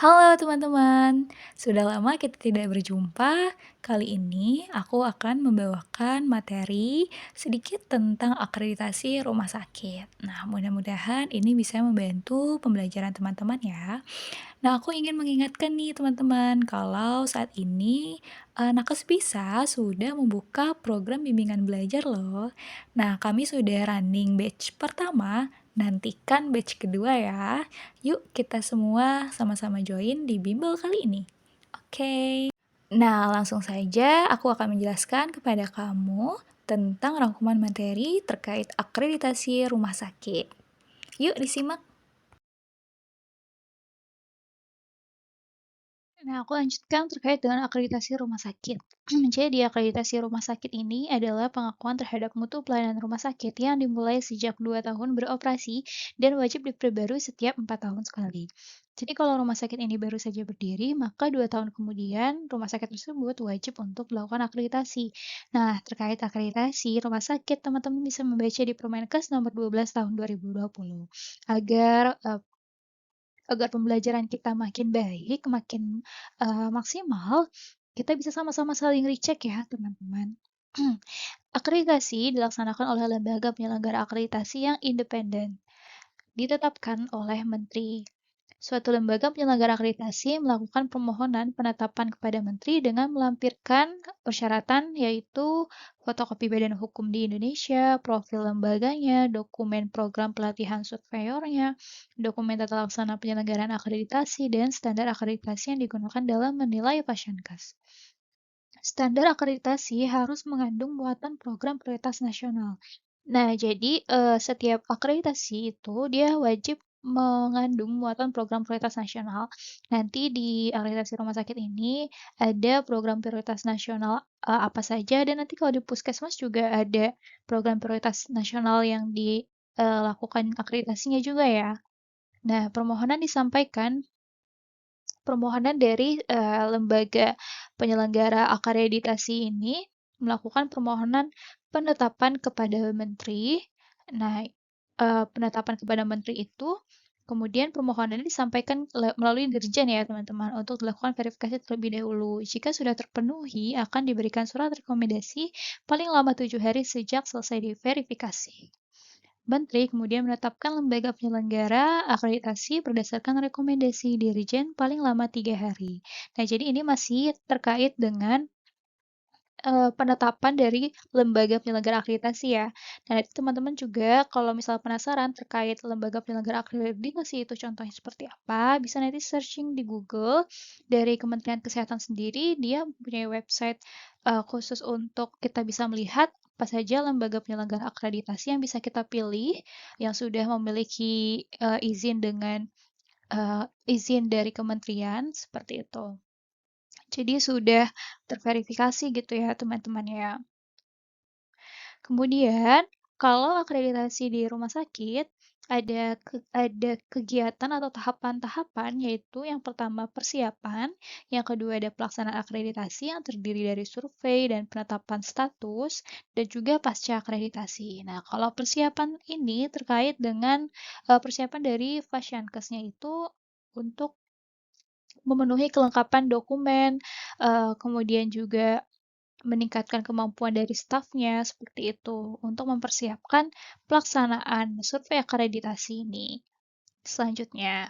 Halo teman-teman, sudah lama kita tidak berjumpa. Kali ini aku akan membawakan materi sedikit tentang akreditasi rumah sakit. Nah, mudah-mudahan ini bisa membantu pembelajaran teman-teman ya. Nah, aku ingin mengingatkan nih teman-teman, kalau saat ini Nakes Bisa sudah membuka program bimbingan belajar loh. Nah, kami sudah running batch pertama, nantikan batch kedua ya. Yuk kita semua sama-sama join di bimbel kali ini. Oke. Nah, langsung saja aku akan menjelaskan kepada kamu tentang rangkuman materi terkait akreditasi rumah sakit. Yuk disimak. Nah, aku lanjutkan terkait dengan akreditasi rumah sakit. Jadi, akreditasi rumah sakit ini adalah pengakuan terhadap mutu pelayanan rumah sakit yang dimulai sejak 2 tahun beroperasi dan wajib diperbarui setiap 4 tahun sekali. Jadi, kalau rumah sakit ini baru saja berdiri, maka 2 tahun kemudian rumah sakit tersebut wajib untuk melakukan akreditasi. Nah, terkait akreditasi rumah sakit, teman-teman bisa membaca di Permenkes nomor 12 tahun 2020 agar agar pembelajaran kita makin baik, makin, maksimal, kita bisa sama-sama saling recheck ya, teman-teman. Akreditasi dilaksanakan oleh lembaga penyelenggara akreditasi yang independen, ditetapkan oleh Menteri. Suatu lembaga penyelenggara akreditasi melakukan permohonan penetapan kepada Menteri dengan melampirkan persyaratan yaitu fotokopi Badan Hukum di Indonesia, profil lembaganya, dokumen program pelatihan surveyornya, dokumen tata laksana penyelenggaraan akreditasi, dan standar akreditasi yang digunakan dalam menilai Pasienkes. Standar akreditasi harus mengandung muatan program prioritas nasional. Nah, jadi setiap akreditasi itu dia wajib mengandung muatan program prioritas nasional. Nanti di akreditasi rumah sakit ini ada program prioritas nasional apa saja, dan nanti kalau di puskesmas juga ada program prioritas nasional yang dilakukan akreditasinya juga ya. Nah, permohonan dari lembaga penyelenggara akreditasi ini melakukan permohonan penetapan kepada Menteri. Nah, penetapan kepada Menteri itu kemudian permohonannya disampaikan melalui Dirjen ya teman-teman untuk dilakukan verifikasi terlebih dahulu. Jika sudah terpenuhi, akan diberikan surat rekomendasi paling lama 7 hari sejak selesai diverifikasi. Menteri kemudian menetapkan lembaga penyelenggara akreditasi berdasarkan rekomendasi Dirjen paling lama 3 hari. Nah, jadi ini masih terkait dengan penetapan dari lembaga penyelenggara akreditasi ya. Nah, itu teman-teman juga kalau misal penasaran terkait lembaga penyelenggara akreditasi itu contohnya seperti apa, bisa nanti searching di Google. Dari Kementerian Kesehatan sendiri, dia mempunyai website khusus untuk kita bisa melihat apa saja lembaga penyelenggara akreditasi yang bisa kita pilih, yang sudah memiliki izin dari kementerian, seperti itu. Jadi sudah terverifikasi gitu ya teman-teman ya. Kemudian, kalau akreditasi di rumah sakit, ada kegiatan atau tahapan-tahapan, yaitu yang pertama persiapan, yang kedua ada pelaksanaan akreditasi yang terdiri dari survei dan penetapan status, dan juga pasca akreditasi. Nah, kalau persiapan ini terkait dengan persiapan dari Pasienkesnya itu untuk memenuhi kelengkapan dokumen, kemudian juga meningkatkan kemampuan dari stafnya, seperti itu, untuk mempersiapkan pelaksanaan survei akreditasi ini. Selanjutnya,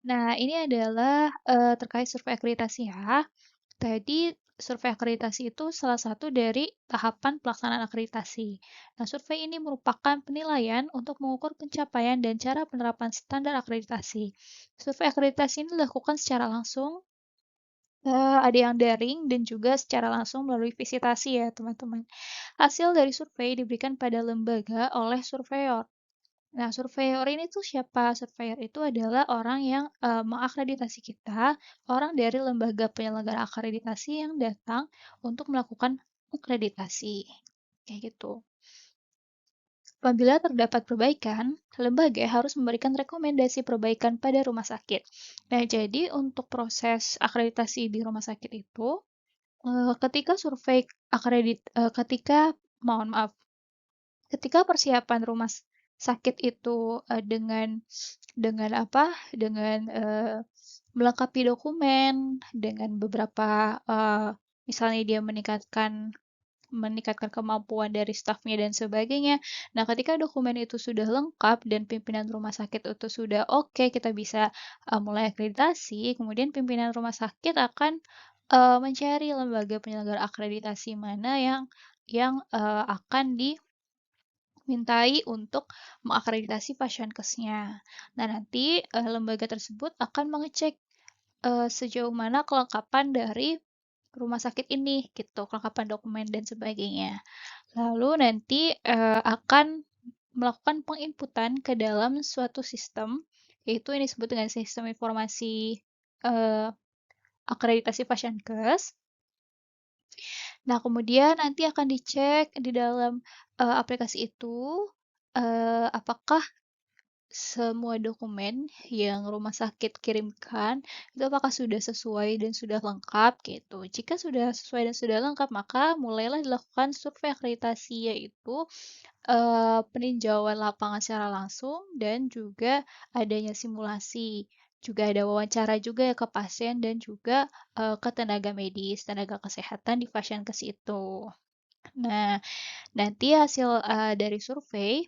nah ini adalah terkait survei akreditasi ya. Tadi survei akreditasi itu salah satu dari tahapan pelaksanaan akreditasi. Nah, survei ini merupakan penilaian untuk mengukur pencapaian dan cara penerapan standar akreditasi. Survei akreditasi ini dilakukan secara langsung, ada yang daring dan juga secara langsung melalui visitasi ya teman-teman. Hasil dari survei diberikan pada lembaga oleh surveyor. Nah, surveyor ini tuh siapa? Surveyor itu adalah orang yang mengakreditasi kita, orang dari lembaga penyelenggara akreditasi yang datang untuk melakukan akreditasi. Kayak gitu. Apabila terdapat perbaikan, lembaga harus memberikan rekomendasi perbaikan pada rumah sakit. Nah, jadi untuk proses akreditasi di rumah sakit itu, ketika survei ketika mohon maaf, ketika persiapan sakit itu, dengan apa, melengkapi dokumen, dengan beberapa, misalnya dia meningkatkan kemampuan dari stafnya dan sebagainya. Nah, ketika dokumen itu sudah lengkap dan pimpinan rumah sakit itu sudah oke, kita bisa mulai akreditasi. Kemudian pimpinan rumah sakit akan mencari lembaga penyelenggara akreditasi mana yang akan dimintai untuk mengakreditasi pasienkesnya. Nah, nanti lembaga tersebut akan mengecek sejauh mana kelengkapan dari rumah sakit ini gitu, kelengkapan dokumen dan sebagainya. Lalu nanti akan melakukan penginputan ke dalam suatu sistem, yaitu yang disebut dengan sistem informasi eh, akreditasi Pasienkes. Nah, kemudian nanti akan dicek di dalam aplikasi itu apakah semua dokumen yang rumah sakit kirimkan itu apakah sudah sesuai dan sudah lengkap gitu. Jika sudah sesuai dan sudah lengkap, maka mulailah dilakukan survei akreditasi, yaitu peninjauan lapangan secara langsung dan juga adanya simulasi. Juga ada wawancara juga ya ke pasien dan juga ke tenaga medis, tenaga kesehatan di Pasienkes itu. Nah, nanti hasil dari survei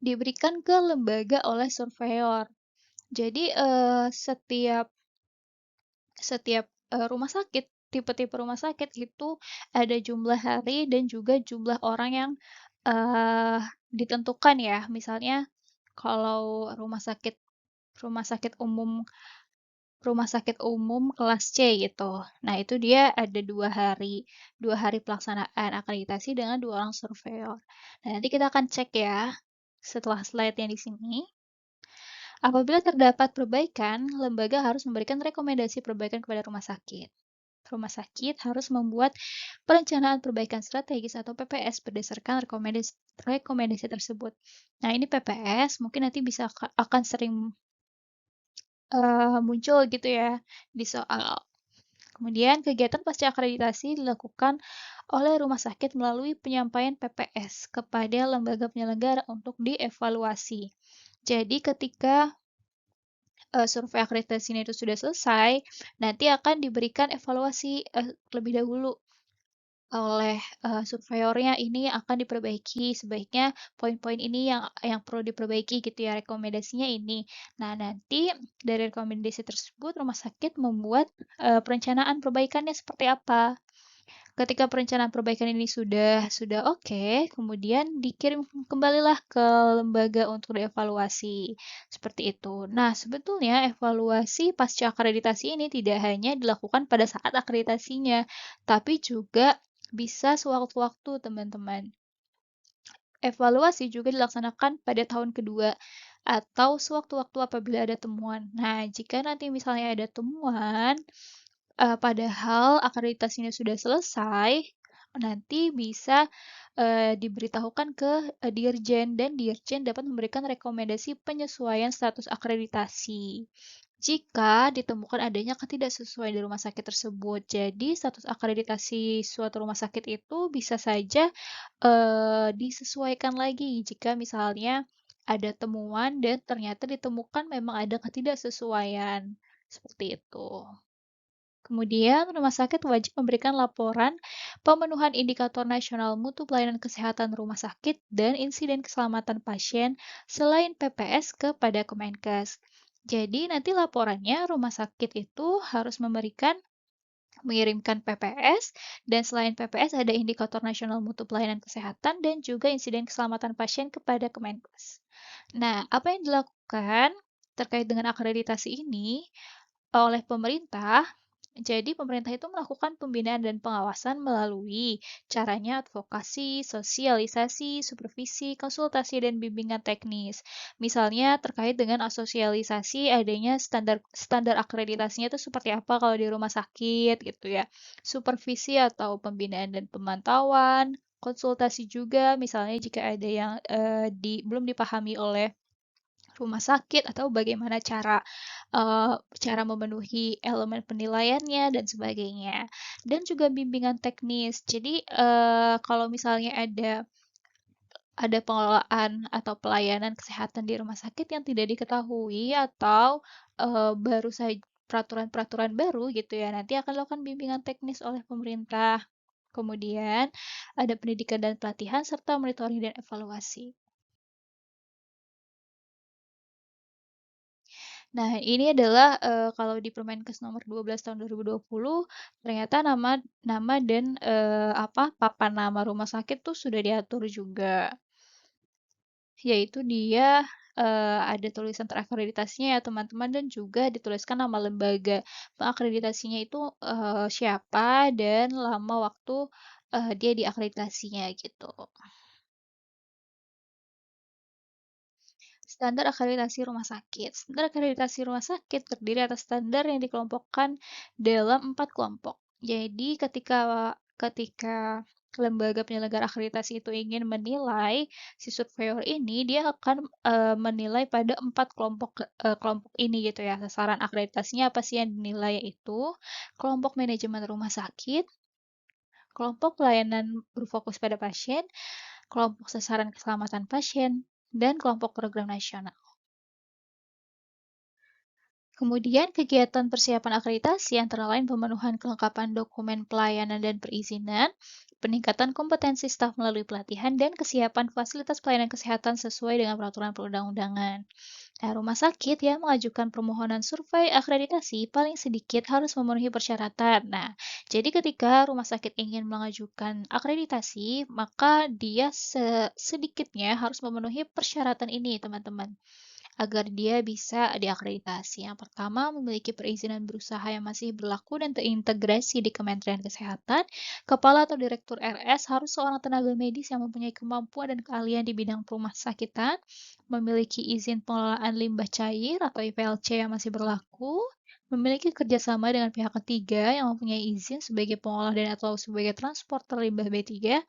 diberikan ke lembaga oleh surveyor. Jadi setiap setiap rumah sakit, tipe-tipe rumah sakit itu ada jumlah hari dan juga jumlah orang yang eh, ditentukan ya. Misalnya kalau rumah sakit umum kelas C gitu. Nah, itu dia ada 2 hari pelaksanaan akreditasi dengan 2 orang surveyor. Nah, nanti kita akan cek ya setelah slide yang di sini. Apabila terdapat perbaikan, lembaga harus memberikan rekomendasi perbaikan kepada rumah sakit. Rumah sakit harus membuat perencanaan perbaikan strategis atau PPS berdasarkan rekomendasi tersebut. Nah, ini PPS mungkin nanti akan sering muncul gitu ya di soal. Kemudian kegiatan pasca akreditasi dilakukan oleh rumah sakit melalui penyampaian PPS kepada lembaga penyelenggara untuk dievaluasi. Jadi ketika survei akreditasinya itu sudah selesai, nanti akan diberikan evaluasi lebih dahulu oleh surveyornya, ini akan diperbaiki, sebaiknya poin-poin ini yang perlu diperbaiki gitu ya, rekomendasinya ini. Nah, nanti dari rekomendasi tersebut rumah sakit membuat perencanaan perbaikannya seperti apa. Ketika perencanaan perbaikan ini sudah oke, kemudian dikirim kembalilah ke lembaga untuk dievaluasi. Seperti itu. Nah, sebetulnya evaluasi pasca akreditasi ini tidak hanya dilakukan pada saat akreditasinya, tapi juga bisa sewaktu-waktu, teman-teman. Evaluasi juga dilaksanakan pada tahun kedua atau sewaktu-waktu apabila ada temuan. Nah, jika nanti misalnya ada temuan, padahal akreditasinya sudah selesai, nanti bisa diberitahukan ke dirjen dan dirjen dapat memberikan rekomendasi penyesuaian status akreditasi. Jika ditemukan adanya ketidaksesuaian di rumah sakit tersebut, jadi status akreditasi suatu rumah sakit itu bisa saja disesuaikan lagi jika misalnya ada temuan dan ternyata ditemukan memang ada ketidaksesuaian, seperti itu. Kemudian, rumah sakit wajib memberikan laporan pemenuhan indikator nasional mutu pelayanan kesehatan rumah sakit dan insiden keselamatan pasien selain PPS kepada Kemenkes. Jadi, nanti laporannya rumah sakit itu harus mengirimkan PPS, dan selain PPS ada indikator nasional mutu pelayanan kesehatan dan juga insiden keselamatan pasien kepada Kemenkes. Nah, apa yang dilakukan terkait dengan akreditasi ini oleh pemerintah? Jadi pemerintah itu melakukan pembinaan dan pengawasan melalui caranya advokasi, sosialisasi, supervisi, konsultasi, dan bimbingan teknis. Misalnya terkait dengan asosialisasi adanya standar akreditasinya itu seperti apa kalau di rumah sakit gitu ya. Supervisi atau pembinaan dan pemantauan, konsultasi juga misalnya jika ada yang belum dipahami oleh rumah sakit atau bagaimana cara memenuhi elemen penilaiannya dan sebagainya. Dan juga bimbingan teknis. Jadi kalau misalnya ada ada pengelolaan atau pelayanan kesehatan di rumah sakit yang tidak diketahui atau, baru saja peraturan-peraturan baru gitu ya, nanti akan dilakukan bimbingan teknis oleh pemerintah. Kemudian ada pendidikan dan pelatihan serta monitoring dan evaluasi. Nah, ini adalah, kalau di Permenkes nomor 12 tahun 2020, ternyata nama nama dan, papan nama rumah sakit tuh sudah diatur juga. Yaitu dia, ada tulisan terakreditasinya ya teman-teman dan juga dituliskan nama lembaga pengakreditasinya itu, siapa dan lama waktu, dia diakreditasinya gitu. Standar akreditasi rumah sakit. Standar akreditasi rumah sakit terdiri atas standar yang dikelompokkan dalam 4 kelompok. Jadi ketika lembaga penyelenggara akreditasi itu ingin menilai si surveyor ini, dia akan menilai pada 4 kelompok ini gitu ya. Sasaran akreditasinya apa sih yang dinilai, yaitu kelompok manajemen rumah sakit, kelompok pelayanan berfokus pada pasien, kelompok sasaran keselamatan pasien, dan kelompok program nasional. Kemudian kegiatan persiapan akreditasi antara lain pemenuhan kelengkapan dokumen pelayanan dan perizinan, peningkatan kompetensi staf melalui pelatihan, dan kesiapan fasilitas pelayanan kesehatan sesuai dengan peraturan perundang-undangan. Nah, rumah sakit yang mengajukan permohonan survei akreditasi paling sedikit harus memenuhi persyaratan. Nah, jadi ketika rumah sakit ingin mengajukan akreditasi, maka dia sedikitnya harus memenuhi persyaratan ini, teman-teman, agar dia bisa diakreditasi. Yang pertama, memiliki perizinan berusaha yang masih berlaku dan terintegrasi di Kementerian Kesehatan. Kepala atau Direktur RS harus seorang tenaga medis yang mempunyai kemampuan dan keahlian di bidang rumah sakitan, memiliki izin pengelolaan limbah cair atau IPLC yang masih berlaku, memiliki kerjasama dengan pihak ketiga yang mempunyai izin sebagai pengolah dan atau sebagai transporter limbah B3.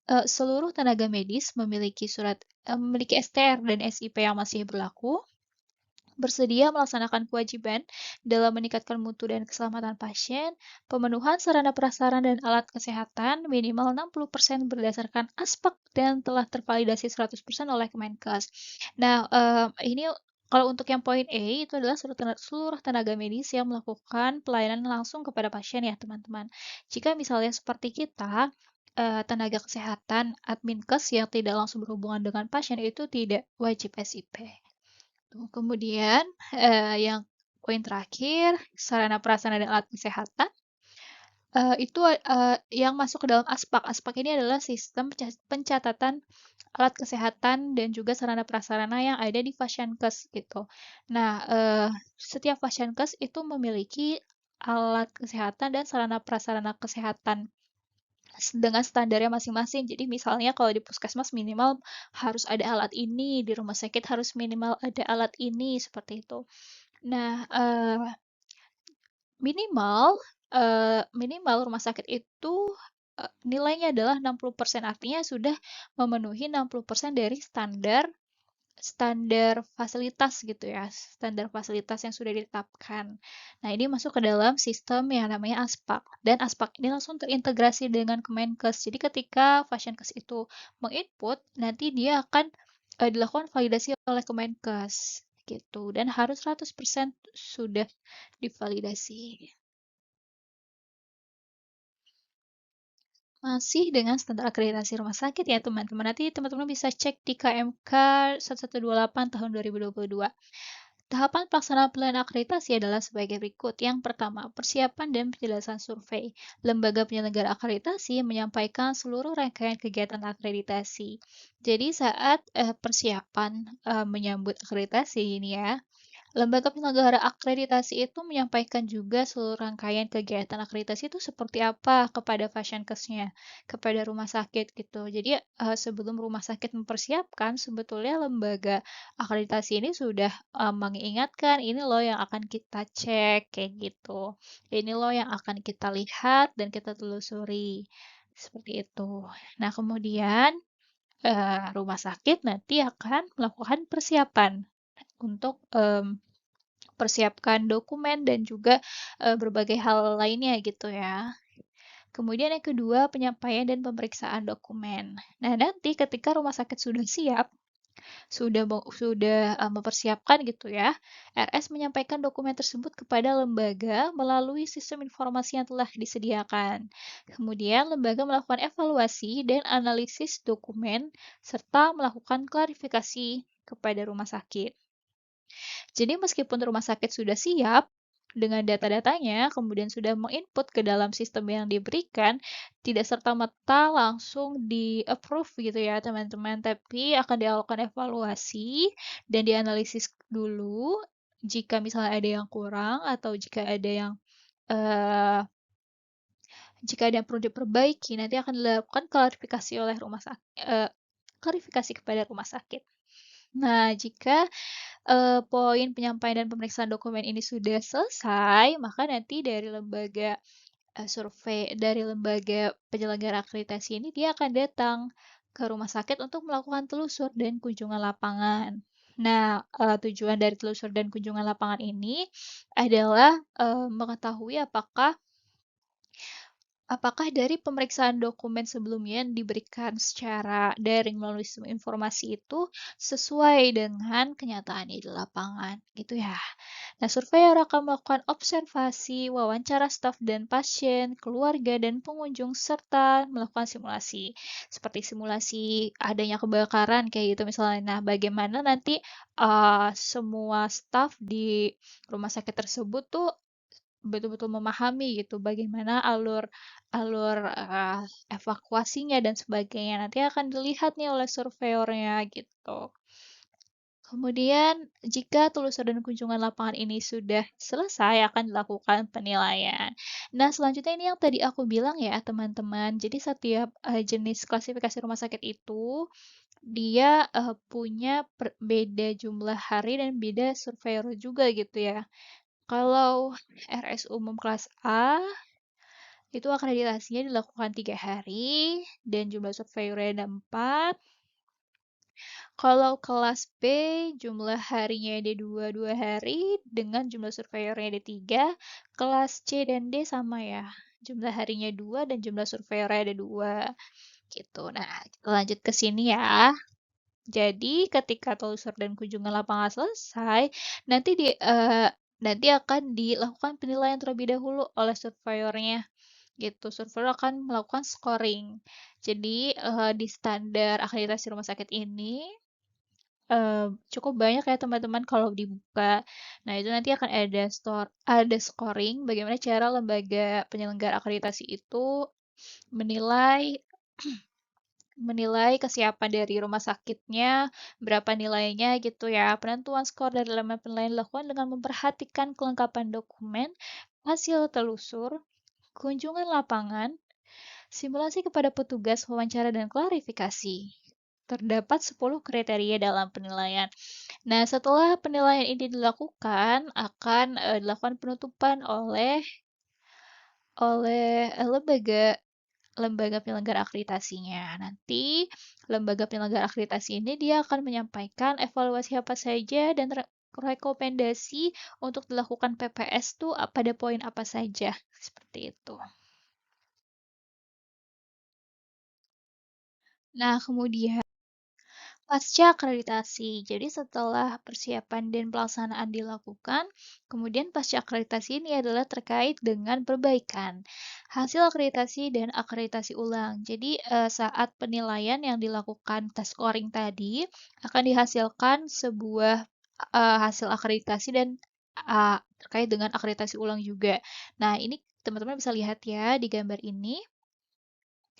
Seluruh tenaga medis memiliki STR dan SIP yang masih berlaku, bersedia melaksanakan kewajiban dalam meningkatkan mutu dan keselamatan pasien, pemenuhan sarana prasarana dan alat kesehatan minimal 60% berdasarkan aspek dan telah tervalidasi 100% oleh Kemenkes. Nah, ini kalau untuk yang poin E itu adalah seluruh tenaga medis yang melakukan pelayanan langsung kepada pasien ya teman-teman. Jika misalnya seperti kita, tenaga kesehatan adminkes yang tidak langsung berhubungan dengan pasien itu tidak wajib SIP. Kemudian, yang poin terakhir, sarana prasarana dan alat kesehatan, itu, yang masuk ke dalam ASPAK. ASPAK ini adalah sistem pencatatan alat kesehatan dan juga sarana prasarana yang ada di Fasyankes gitu. Nah, setiap Fasyankes itu memiliki alat kesehatan dan sarana prasarana kesehatan dengan standarnya masing-masing. Jadi misalnya kalau di puskesmas minimal harus ada alat ini, di rumah sakit harus minimal ada alat ini, seperti itu. Nah, minimal rumah sakit itu, nilainya adalah 60%, artinya sudah memenuhi 60% dari standar standar fasilitas gitu ya, standar fasilitas yang sudah ditetapkan. Nah, ini masuk ke dalam sistem yang namanya ASPAK, dan ASPAK ini langsung terintegrasi dengan Kemenkes. Jadi ketika Fashiankes itu menginput, nanti dia akan dilakukan validasi oleh Kemenkes gitu, dan harus 100% sudah divalidasi. Masih dengan standar akreditasi rumah sakit ya teman-teman. Nanti teman-teman bisa cek di KMK 1128 tahun 2022. Tahapan pelaksanaan pelayanan akreditasi adalah sebagai berikut. Yang pertama, persiapan dan penjelasan survei. Lembaga penyelenggara akreditasi menyampaikan seluruh rangkaian kegiatan akreditasi. Jadi saat persiapan menyambut akreditasi ini ya, lembaga penyelenggara akreditasi itu menyampaikan juga seluruh rangkaian kegiatan akreditasi itu seperti apa kepada Fasyankesnya, kepada rumah sakit gitu. Jadi, sebelum rumah sakit mempersiapkan, sebetulnya lembaga akreditasi ini sudah, mengingatkan, "Ini loh yang akan kita cek," kayak gitu. "Ini loh yang akan kita lihat dan kita telusuri." Seperti itu. Nah, kemudian, rumah sakit nanti akan melakukan persiapan untuk, persiapkan dokumen dan juga, berbagai hal lainnya gitu ya. Kemudian yang kedua, penyampaian dan pemeriksaan dokumen. Nah, nanti ketika rumah sakit sudah siap, sudah mempersiapkan gitu ya, RS menyampaikan dokumen tersebut kepada lembaga melalui sistem informasi yang telah disediakan. Kemudian lembaga melakukan evaluasi dan analisis dokumen serta melakukan klarifikasi kepada rumah sakit. Jadi meskipun rumah sakit sudah siap dengan data-datanya, kemudian sudah menginput ke dalam sistem yang diberikan, tidak serta-merta langsung di-approve gitu ya teman-teman, tapi akan dilakukan evaluasi dan dianalisis dulu jika misalnya ada yang kurang atau eh, jika ada yang perlu diperbaiki, nanti akan dilakukan klarifikasi oleh klarifikasi kepada rumah sakit. Nah, jika poin penyampaian dan pemeriksaan dokumen ini sudah selesai, maka nanti dari lembaga penyelenggara akreditasi ini dia akan datang ke rumah sakit untuk melakukan telusur dan kunjungan lapangan. Nah, tujuan dari telusur dan kunjungan lapangan ini adalah mengetahui apakah dari pemeriksaan dokumen sebelumnya yang diberikan secara daring melalui sistem informasi itu sesuai dengan kenyataannya di lapangan, gitu ya. Nah, surveyor akan melakukan observasi, wawancara staf dan pasien, keluarga, dan pengunjung, serta melakukan simulasi. Seperti simulasi adanya kebakaran, kayak gitu misalnya. Nah, bagaimana nanti semua staf di rumah sakit tersebut tuh betul-betul memahami gitu bagaimana alur alur evakuasinya dan sebagainya. Nanti akan dilihat nih oleh surveyornya gitu. Kemudian, jika telusur dan kunjungan lapangan ini sudah selesai, akan dilakukan penilaian. Nah, selanjutnya ini yang tadi aku bilang ya, teman-teman. Jadi, setiap jenis klasifikasi rumah sakit itu, dia punya beda jumlah hari dan beda surveyor juga gitu ya. Kalau RS umum kelas A, itu akreditasinya dilakukan 3 hari, dan jumlah surveyornya ada 4. Kalau kelas B, jumlah harinya ada 2 hari, dengan jumlah surveyornya ada 3. Kelas C dan D sama ya, jumlah harinya 2 dan jumlah surveyornya ada 2. Gitu. Nah, kita lanjut ke sini ya. Jadi, ketika telusur dan kunjungan lapangan selesai, nanti akan dilakukan penilaian terlebih dahulu oleh surveyornya. Gitu, surveyor akan melakukan scoring. Jadi, di standar akreditasi rumah sakit ini cukup banyak ya teman-teman kalau dibuka. Nah, itu nanti akan ada scoring bagaimana cara lembaga penyelenggara akreditasi itu menilai menilai kesiapan dari rumah sakitnya, berapa nilainya gitu ya. Penentuan skor dari elemen penilaian dilakukan dengan memperhatikan kelengkapan dokumen, hasil telusur, kunjungan lapangan, simulasi kepada petugas, wawancara, dan klarifikasi. Terdapat 10 kriteria dalam penilaian. Nah, setelah penilaian ini dilakukan, akan dilakukan penutupan oleh oleh lembaga penyelenggara akreditasinya. Nanti lembaga penyelenggara akreditasi ini dia akan menyampaikan evaluasi apa saja dan rekomendasi untuk dilakukan PPS tuh pada poin apa saja. Seperti itu. Nah, kemudian pasca akreditasi. Jadi setelah persiapan dan pelaksanaan dilakukan, kemudian pasca akreditasi ini adalah terkait dengan perbaikan hasil akreditasi dan akreditasi ulang. Jadi saat penilaian yang dilakukan tes scoring tadi akan dihasilkan sebuah hasil akreditasi dan terkait dengan akreditasi ulang juga. Nah, ini teman-teman bisa lihat ya di gambar ini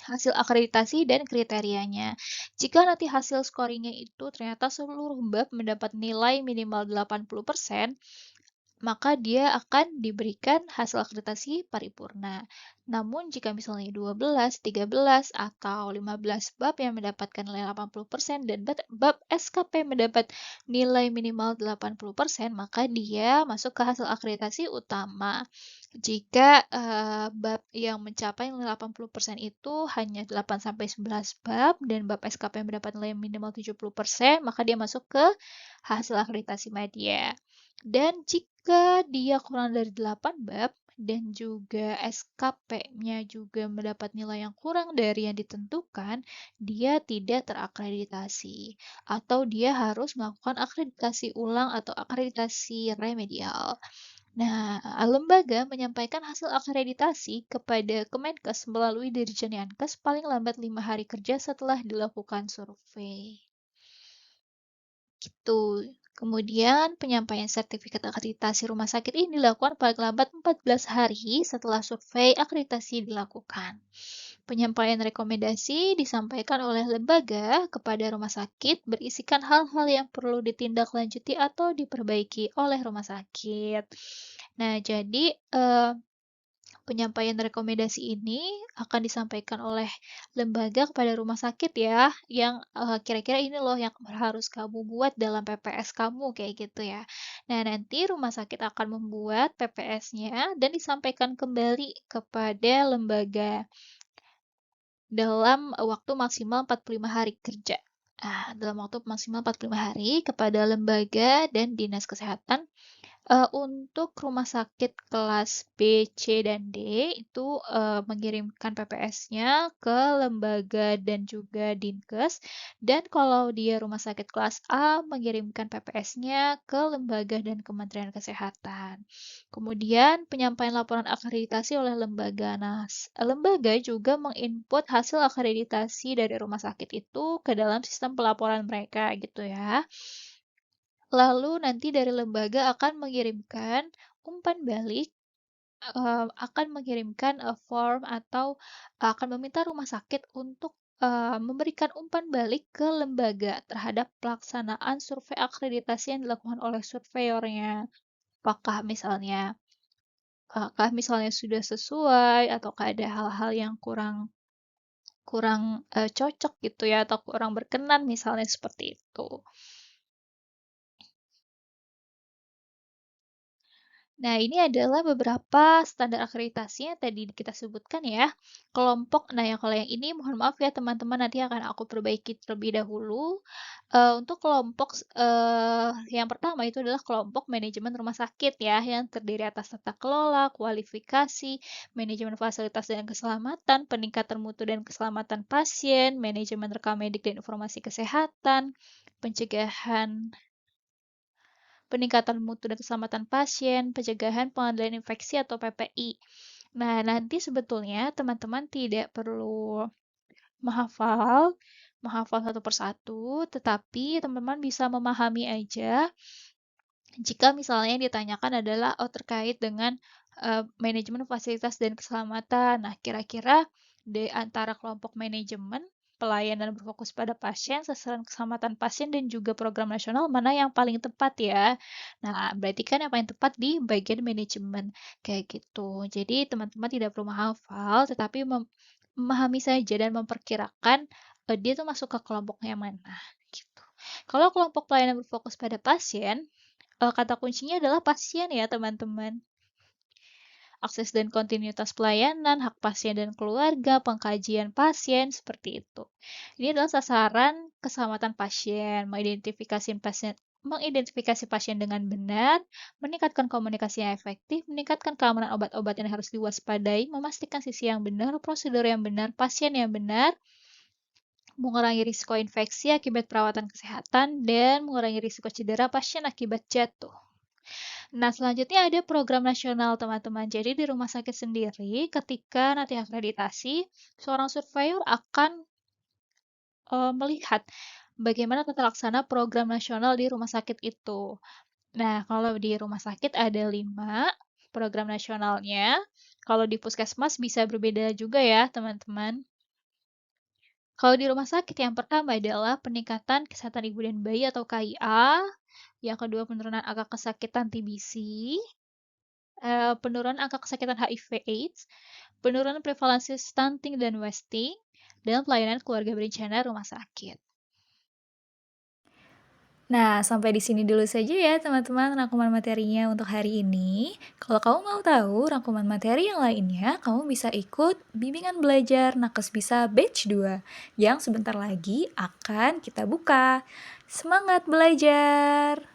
hasil akreditasi dan kriterianya. Jika nanti hasil scoringnya itu ternyata seluruh bab mendapat nilai minimal 80%, maka dia akan diberikan hasil akreditasi paripurna. Namun jika misalnya 12, 13, atau 15 bab yang mendapatkan nilai 80% dan bab SKP mendapat nilai minimal 80%, maka dia masuk ke hasil akreditasi utama. Jika bab yang mencapai nilai 80% itu hanya 8-11 bab dan bab SKP yang mendapat nilai minimal 70%, maka dia masuk ke hasil akreditasi media. Dan jika dia kurang dari 8 bab, dan juga SKP-nya juga mendapat nilai yang kurang dari yang ditentukan, dia tidak terakreditasi atau dia harus melakukan akreditasi ulang atau akreditasi remedial. Nah, lembaga menyampaikan hasil akreditasi kepada Kemenkes melalui Dirjen Yankes paling lambat 5 hari kerja setelah dilakukan survei. Gitu. Kemudian penyampaian sertifikat akreditasi rumah sakit ini dilakukan paling lambat 14 hari setelah survei akreditasi dilakukan. Penyampaian rekomendasi disampaikan oleh lembaga kepada rumah sakit berisikan hal-hal yang perlu ditindaklanjuti atau diperbaiki oleh rumah sakit. Nah, jadi penyampaian rekomendasi ini akan disampaikan oleh lembaga kepada rumah sakit ya, yang kira-kira ini loh yang harus kamu buat dalam PPS kamu, kayak gitu ya. Nah, nanti rumah sakit akan membuat PPS-nya dan disampaikan kembali kepada lembaga dalam waktu maksimal 45 hari kerja. Dalam waktu maksimal 45 hari kepada lembaga dan dinas kesehatan. Untuk rumah sakit kelas B, C, dan D itu, mengirimkan PPS-nya ke lembaga dan juga Dinkes, dan kalau dia rumah sakit kelas A mengirimkan PPS-nya ke lembaga dan Kementerian Kesehatan. Kemudian penyampaian laporan akreditasi oleh lembaga. Nah, lembaga juga menginput hasil akreditasi dari rumah sakit itu ke dalam sistem pelaporan mereka gitu ya. Lalu nanti dari lembaga akan mengirimkan umpan balik, akan mengirimkan, form atau akan meminta rumah sakit untuk, memberikan umpan balik ke lembaga terhadap pelaksanaan survei akreditasi yang dilakukan oleh surveyornya. Apakah misalnya sudah sesuai ataukah ada hal-hal yang kurang kurang, cocok gitu ya atau kurang berkenan misalnya seperti itu. Nah, ini adalah beberapa standar akreditasi yang tadi kita sebutkan ya. Kelompok, nah yang kalau yang ini mohon maaf ya teman-teman, nanti akan aku perbaiki terlebih dahulu. Untuk kelompok yang pertama itu adalah kelompok manajemen rumah sakit ya, yang terdiri atas tata kelola, kualifikasi, manajemen fasilitas dan keselamatan, peningkatan mutu dan keselamatan pasien, manajemen rekam medik dan informasi kesehatan, pencegahan peningkatan mutu dan keselamatan pasien, pencegahan pengendalian infeksi atau PPI. Nah, nanti sebetulnya teman-teman tidak perlu menghafal, menghafal satu persatu, tetapi teman-teman bisa memahami aja jika misalnya yang ditanyakan adalah terkait dengan manajemen fasilitas dan keselamatan. Nah, kira-kira di antara kelompok manajemen, pelayanan berfokus pada pasien, sasaran keselamatan pasien, dan juga program nasional mana yang paling tepat ya. Nah, berarti kan yang paling tepat di bagian manajemen, kayak gitu. Jadi teman-teman tidak perlu menghafal, tetapi memahami saja dan memperkirakan dia tuh masuk ke kelompok yang mana, gitu. Kalau kelompok pelayanan berfokus pada pasien, kata kuncinya adalah pasien ya teman-teman. Akses dan kontinuitas pelayanan, hak pasien dan keluarga, pengkajian pasien, seperti itu. Ini adalah sasaran keselamatan pasien, mengidentifikasi pasien dengan benar, meningkatkan komunikasi yang efektif, meningkatkan keamanan obat-obat yang harus diwaspadai, memastikan sisi yang benar, prosedur yang benar, pasien yang benar, mengurangi risiko infeksi akibat perawatan kesehatan, dan mengurangi risiko cedera pasien akibat jatuh. Nah, selanjutnya ada program nasional, teman-teman. Jadi, di rumah sakit sendiri, ketika nanti akreditasi, seorang surveyor akan melihat bagaimana tata laksana program nasional di rumah sakit itu. Nah, kalau di rumah sakit ada 5 program nasionalnya. Kalau di puskesmas bisa berbeda juga ya, teman-teman. Kalau di rumah sakit, yang pertama adalah peningkatan kesehatan ibu dan bayi atau KIA. Yang kedua, penurunan angka kesakitan TBC. Penurunan angka kesakitan HIV/AIDS, penurunan prevalensi stunting dan wasting, dan pelayanan keluarga berencana rumah sakit. Nah, sampai di sini dulu saja ya teman-teman rangkuman materinya untuk hari ini. Kalau kamu mau tahu rangkuman materi yang lainnya, kamu bisa ikut bimbingan belajar Nakes Bisa Batch 2 yang sebentar lagi akan kita buka. Semangat belajar!